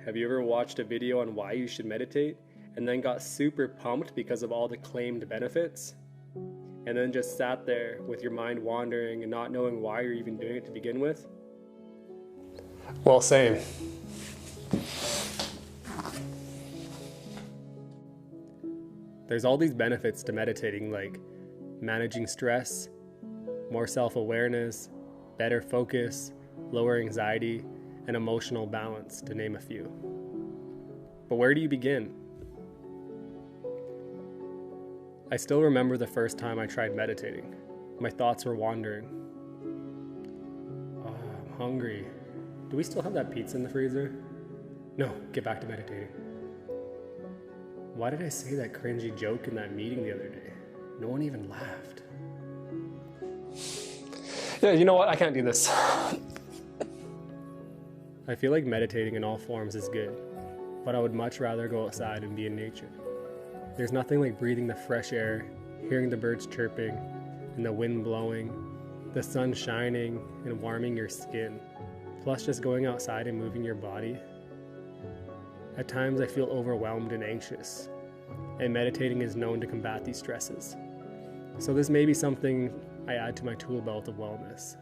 Have you ever watched a video on why you should meditate and then got super pumped because of all the claimed benefits? And then just sat there with your mind wandering and not knowing why you're even doing it to begin with? Well, same. There's all these benefits to meditating, like managing stress, more self-awareness, better focus, lower anxiety, and emotional balance, to name a few. But where do you begin? I still remember the first time I tried meditating. My thoughts were wandering. Oh, I'm hungry. Do we still have that pizza in the freezer? No, get back to meditating. Why did I say that cringy joke in that meeting the other day? No one even laughed. Yeah, you know what? I can't do this. I feel like meditating in all forms is good, but I would much rather go outside and be in nature. There's nothing like breathing the fresh air, hearing the birds chirping, and the wind blowing, the sun shining and warming your skin, plus just going outside and moving your body. At times I feel overwhelmed and anxious, and meditating is known to combat these stresses. So this may be something I add to my tool belt of wellness.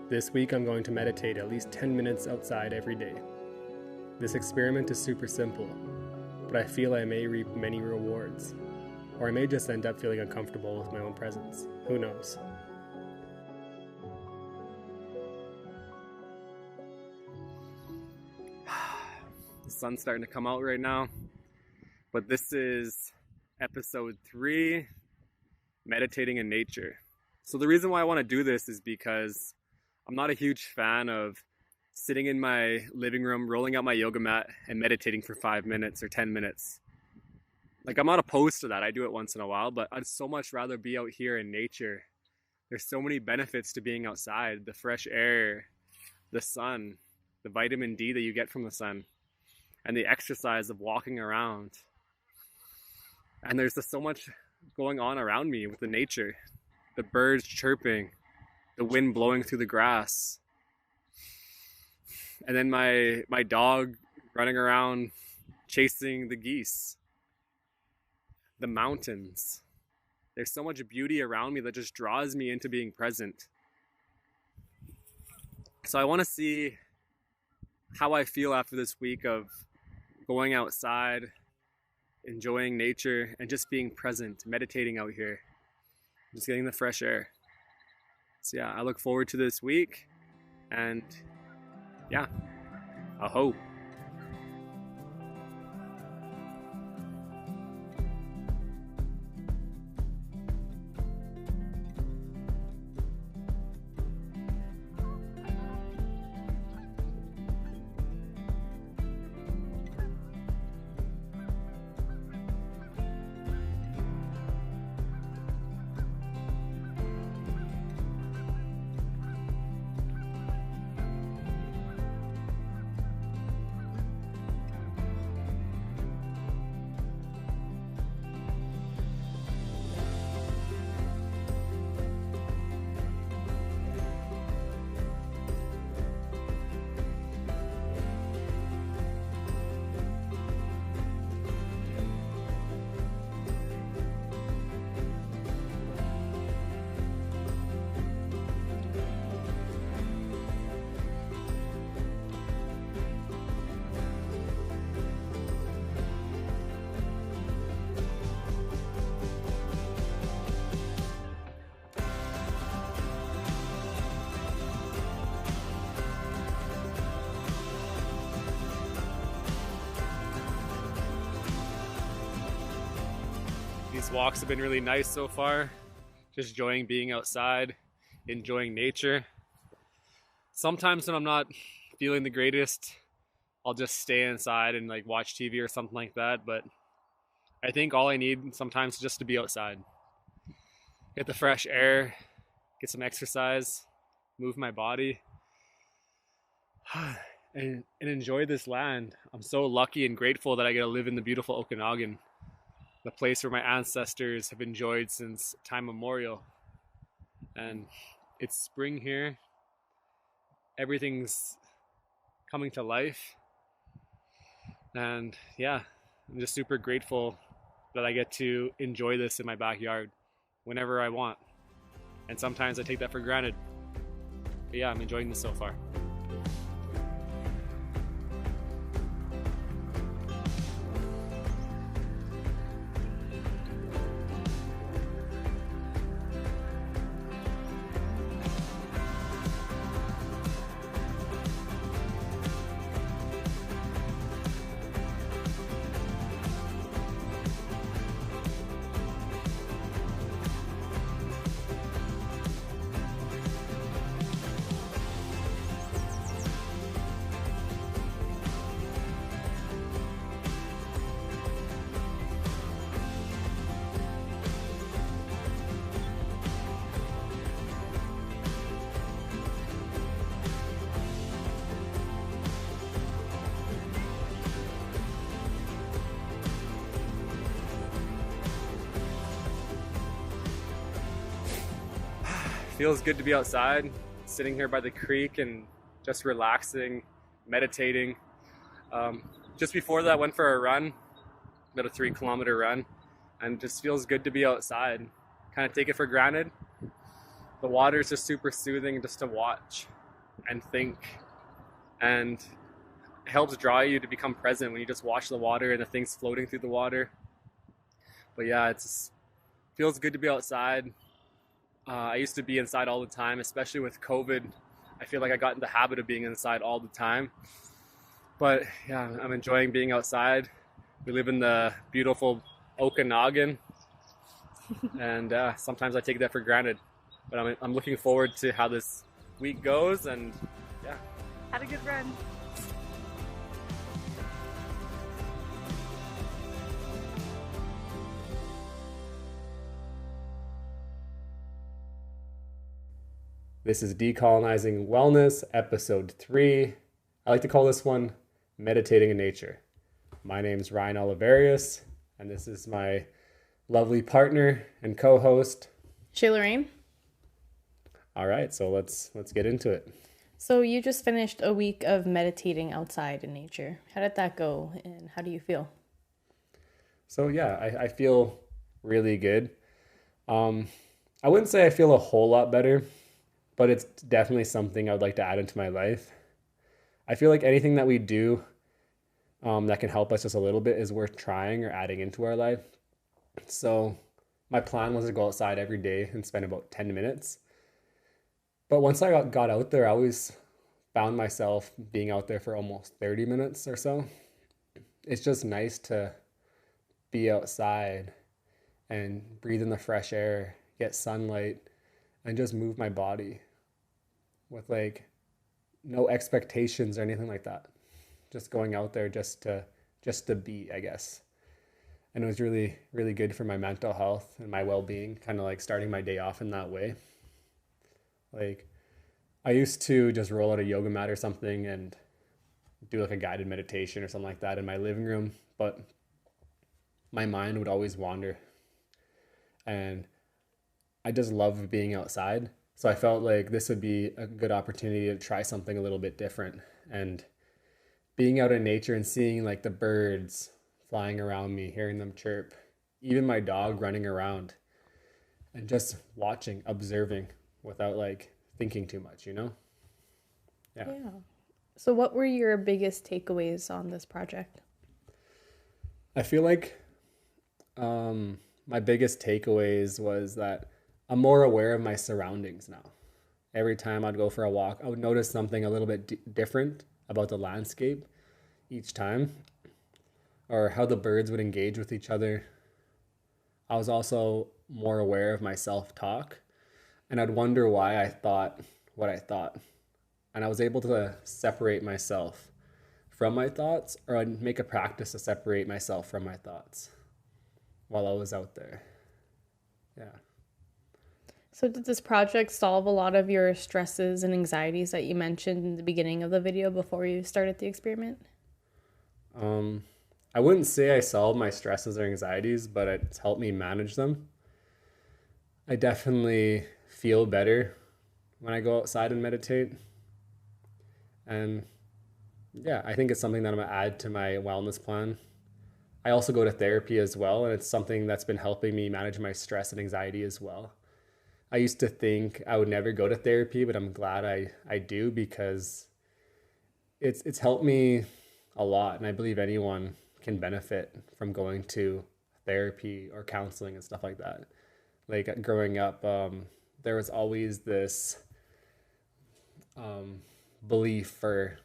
This week I'm going to meditate at least 10 minutes outside every day. This experiment is super simple, but I feel I may reap many rewards, or I may just end up feeling uncomfortable with my own presence. Who knows? The sun's starting to come out right now, but this is episode 3, meditating in nature. So the reason why I want to do this is because I'm not a huge fan of sitting in my living room, rolling out my yoga mat and meditating for 5 minutes or 10 minutes. Like, I'm not opposed to that. I do it once in a while, but I'd so much rather be out here in nature. There's so many benefits to being outside. The fresh air, the sun, the vitamin D that you get from the sun, and the exercise of walking around. And there's just so much going on around me with the nature. The birds chirping, the wind blowing through the grass, and then my dog running around chasing the geese. The mountains. There's so much beauty around me that just draws me into being present. So I want to see how I feel after this week of going outside, enjoying nature, and just being present, meditating out here, just getting the fresh air. So yeah, I look forward to this week, and yeah, aho. These walks have been really nice so far. Just enjoying being outside, enjoying nature. Sometimes when I'm not feeling the greatest, I'll just stay inside and like watch TV or something like that. But I think all I need sometimes is just to be outside, get the fresh air, get some exercise, move my body, and enjoy this land. I'm so lucky and grateful that I get to live in the beautiful Okanagan, the place where my ancestors have enjoyed since time memorial. And it's spring here. Everything's coming to life. And yeah, I'm just super grateful that I get to enjoy this in my backyard whenever I want. And sometimes I take that for granted. But yeah, I'm enjoying this so far. Feels good to be outside, sitting here by the creek and just relaxing, meditating. Just before that, I went for a run, about a 3-kilometer run, and it just feels good to be outside. Kind of take it for granted. The water is just super soothing just to watch and think, and it helps draw you to become present when you just watch the water and the things floating through the water. But yeah, it feels good to be outside. I used to be inside all the time, especially with COVID. I feel like I got in the habit of being inside all the time. But yeah, I'm enjoying being outside. We live in the beautiful Okanagan, and sometimes I take that for granted. But I'm looking forward to how this week goes, and yeah. Had a good run. This is Decolonizing Wellness, Episode 3. I like to call this one Meditating in Nature. My name's Ryan Oliverius, and this is my lovely partner and co-host, Shayla Rain. All right, so let's get into it. So you just finished a week of meditating outside in nature. How did that go, and how do you feel? So yeah, I feel really good. I wouldn't say I feel a whole lot better, but it's definitely something I would like to add into my life. I feel like anything that we do that can help us just a little bit is worth trying or adding into our life. So my plan was to go outside every day and spend about 10 minutes. But once I got out there, I always found myself being out there for almost 30 minutes or so. It's just nice to be outside and breathe in the fresh air, get sunlight, and just move my body with like no expectations or anything like that. Just going out there just to be, I guess. And it was really, really good for my mental health and my well-being, kind of like starting my day off in that way. Like I used to just roll out a yoga mat or something and do like a guided meditation or something like that in my living room, but my mind would always wander. And I just love being outside. So I felt like this would be a good opportunity to try something a little bit different. And being out in nature and seeing like the birds flying around me, hearing them chirp, even my dog running around, and just watching, observing without like thinking too much, you know? Yeah. So what were your biggest takeaways on this project? I feel like my biggest takeaways was that I'm more aware of my surroundings now. Every time I'd go for a walk, I would notice something a little bit different about the landscape each time, or how the birds would engage with each other. I was also more aware of my self-talk, and I'd wonder why I thought what I thought. And I was able to separate myself from my thoughts, or I'd make a practice to separate myself from my thoughts. while I was out there. Yeah. So did this project solve a lot of your stresses and anxieties that you mentioned in the beginning of the video before you started the experiment? I wouldn't say I solved my stresses or anxieties, but it's helped me manage them. I definitely feel better when I go outside and meditate. And yeah, I think it's something that I'm going to add to my wellness plan. I also go to therapy as well, and it's something that's been helping me manage my stress and anxiety as well. I used to think I would never go to therapy, but I'm glad I do, because it's helped me a lot, and I believe anyone can benefit from going to therapy or counseling and stuff like that. Like growing up, there was always this belief or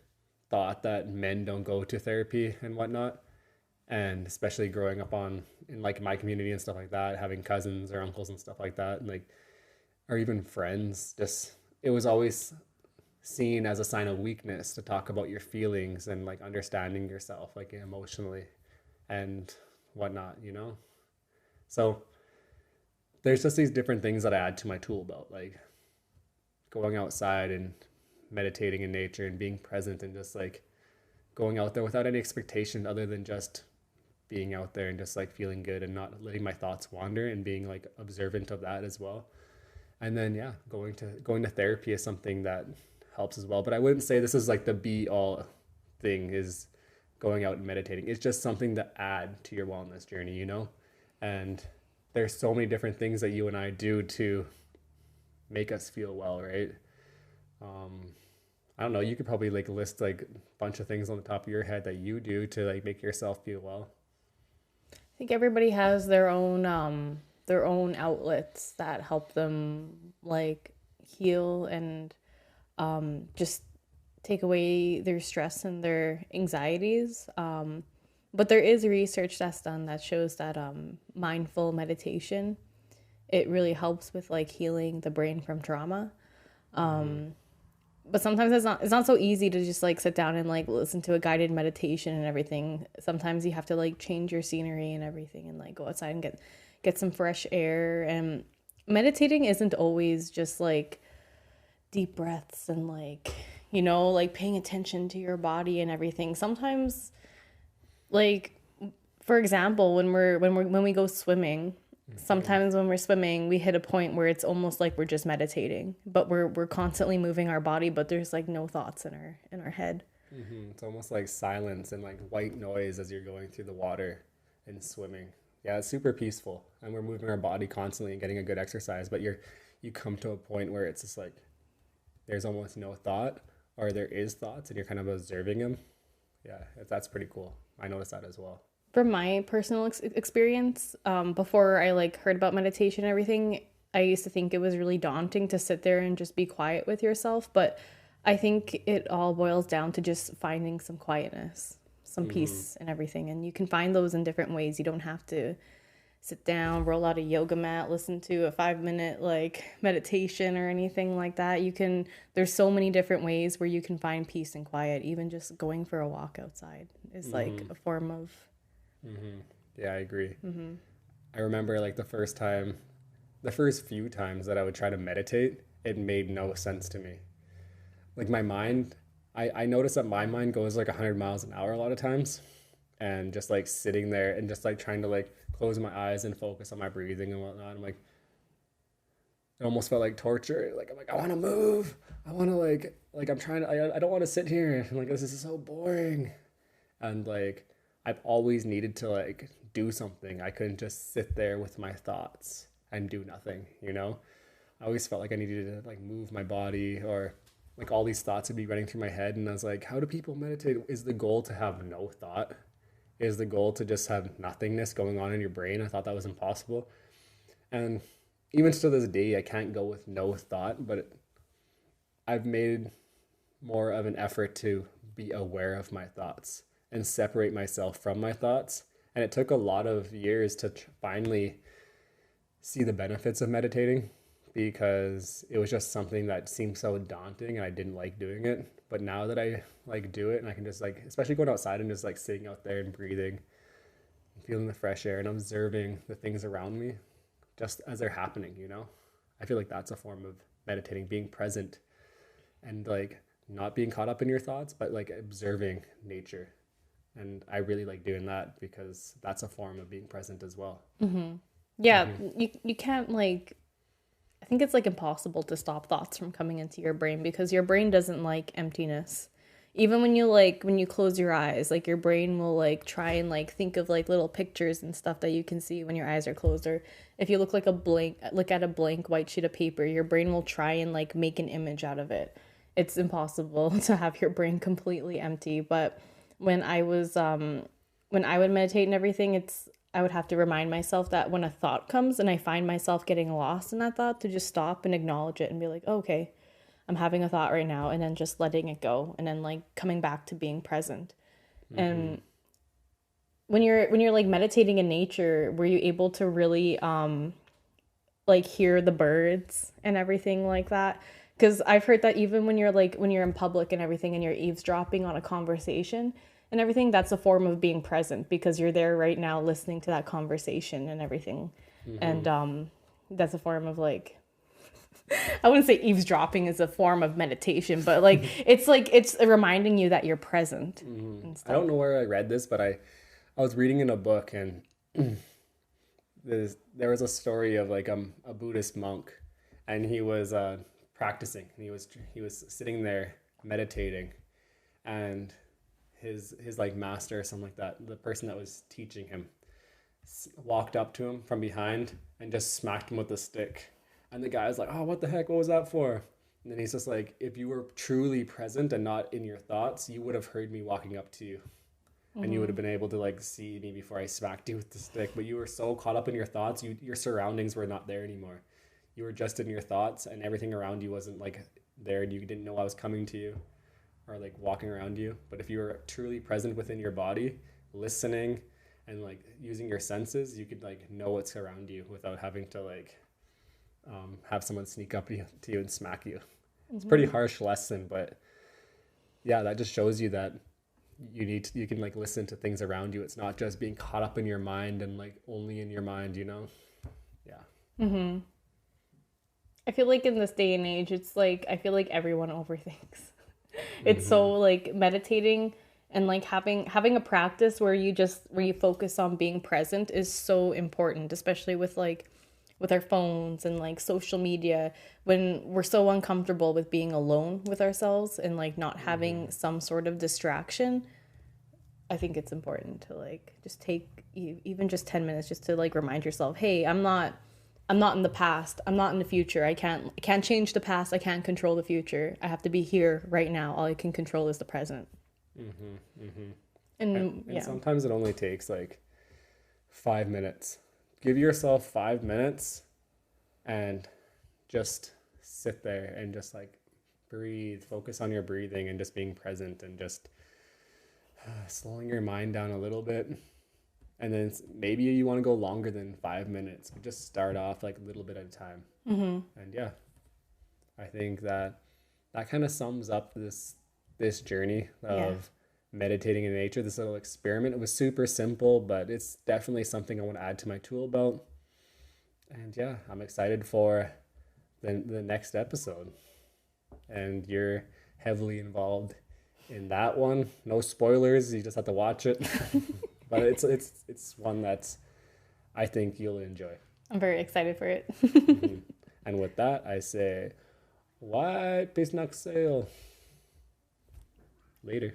thought that men don't go to therapy and whatnot. And especially growing up in like my community and stuff like that, having cousins or uncles and stuff like that, and like, or even friends, just, it was always seen as a sign of weakness to talk about your feelings and like understanding yourself, like emotionally and whatnot, you know? So there's just these different things that I add to my tool belt, like going outside and meditating in nature and being present and just like going out there without any expectation other than just being out there and just like feeling good and not letting my thoughts wander and being like observant of that as well. And then, yeah, going to therapy is something that helps as well. But I wouldn't say this is like the be all thing is going out and meditating. It's just something to add to your wellness journey, you know? And there's so many different things that you and I do to make us feel well, right? I don't know, you could probably like list like a bunch of things on the top of your head that you do to like make yourself feel well. I think everybody has their own outlets that help them like heal and just take away their stress and their anxieties. But there is research that's done that shows that mindful meditation, it really helps with like healing the brain from trauma. But sometimes it's not so easy to just like sit down and like listen to a guided meditation and everything. Sometimes you have to like change your scenery and everything and like go outside and get some fresh air. And meditating isn't always just like deep breaths and like, you know, like paying attention to your body and everything. Sometimes, like, for example, when we go swimming, sometimes when we're swimming, we hit a point where it's almost like we're just meditating, but we're constantly moving our body, but there's like no thoughts in our head. It's almost like silence and like white noise as you're going through the water and swimming. Yeah, it's super peaceful, and we're moving our body constantly and getting a good exercise, but you come to a point where it's just like there's almost no thought, or there is thoughts and you're kind of observing them. Yeah, that's pretty cool. I noticed that as well. From my personal experience, before I like heard about meditation and everything, I used to think it was really daunting to sit there and just be quiet with yourself. But I think it all boils down to just finding some quietness, some peace and everything. And you can find those in different ways. You don't have to sit down, roll out a yoga mat, listen to a 5-minute like meditation or anything like that. There's so many different ways where you can find peace and quiet. Even just going for a walk outside is like a form of... Yeah, I agree. I remember like the first few times that I would try to meditate, it made no sense to me. Like my mind, I noticed that my mind goes like 100 miles an hour a lot of times, and just like sitting there and just like trying to like close my eyes and focus on my breathing and whatnot. I'm like, it almost felt like torture. Like I'm like, I want to move. I want to like I'm trying to. I don't want to sit here. I'm like, this is so boring. And like I've always needed to like do something. I couldn't just sit there with my thoughts and do nothing, you know? I always felt like I needed to like move my body, or like all these thoughts would be running through my head. And I was like, how do people meditate? Is the goal to have no thought? Is the goal to just have nothingness going on in your brain? I thought that was impossible. And even to this day, I can't go with no thought, but I've made more of an effort to be aware of my thoughts and separate myself from my thoughts. And it took a lot of years to finally see the benefits of meditating, because it was just something that seemed so daunting and I didn't like doing it. But now that I like do it, and I can just like, especially going outside and just like sitting out there and breathing, feeling the fresh air and observing the things around me just as they're happening, you know? I feel like that's a form of meditating, being present and like not being caught up in your thoughts, but like observing nature. And I really like doing that because that's a form of being present as well. Yeah, you can't like, I think it's like impossible to stop thoughts from coming into your brain because your brain doesn't like emptiness. Even when you close your eyes, like your brain will like try and like think of like little pictures and stuff that you can see when your eyes are closed. Or if you look at a blank white sheet of paper, your brain will try and like make an image out of it. It's impossible to have your brain completely empty. But when I would meditate and everything, I would have to remind myself that when a thought comes and I find myself getting lost in that thought, to just stop and acknowledge it and be like, oh, okay, I'm having a thought right now, and then just letting it go, and then like coming back to being present. And when you're like meditating in nature, were you able to really like hear the birds and everything like that? Because I've heard that even when you're in public and everything and you're eavesdropping on a conversation and everything, that's a form of being present because you're there right now listening to that conversation and everything. And that's a form of like, I wouldn't say eavesdropping is a form of meditation, but like it's reminding you that you're present. And stuff. I don't know where I read this, but I was reading in a book, and there was a story of like a Buddhist monk, and he was practicing. And he was sitting there meditating, and his like master or something like that, the person that was teaching him, walked up to him from behind and just smacked him with a stick. And the guy was like, oh, what the heck? What was that for? And then he's just like, if you were truly present and not in your thoughts, you would have heard me walking up to you. And you would have been able to like see me before I smacked you with the stick. But you were so caught up in your thoughts, your surroundings were not there anymore. You were just in your thoughts, and everything around you wasn't like there, and you didn't know I was coming to you or like walking around you. But if you were truly present within your body, listening and like using your senses, you could like know what's around you without having to like have someone sneak up to you and smack you. It's a pretty harsh lesson, but yeah, that just shows you that you can like listen to things around you. It's not just being caught up in your mind and like only in your mind, you know? Yeah. I feel like in this day and age, it's like, I feel like everyone overthinks. It's so like meditating and like having a practice where you focus on being present is so important, especially with our phones and like social media, when we're so uncomfortable with being alone with ourselves and like not having some sort of distraction. I think it's important to like just take even just 10 minutes just to like remind yourself, hey, I'm not in the past, I'm not in the future. I can't change the past, I can't control the future. I have to be here right now. All I can control is the present. And sometimes it only takes like 5 minutes. Give yourself 5 minutes and just sit there and just like breathe, focus on your breathing and just being present and just slowing your mind down a little bit. And then maybe you want to go longer than 5 minutes, but just start off like a little bit at a time. And yeah, I think that kind of sums up this journey of meditating in nature, this little experiment. It was super simple, but it's definitely something I want to add to my tool belt. And yeah, I'm excited for the next episode. And you're heavily involved in that one. No spoilers, you just have to watch it. But it's one that's I think you'll enjoy. I'm very excited for it. And with that, I say, white peace, sail. Later.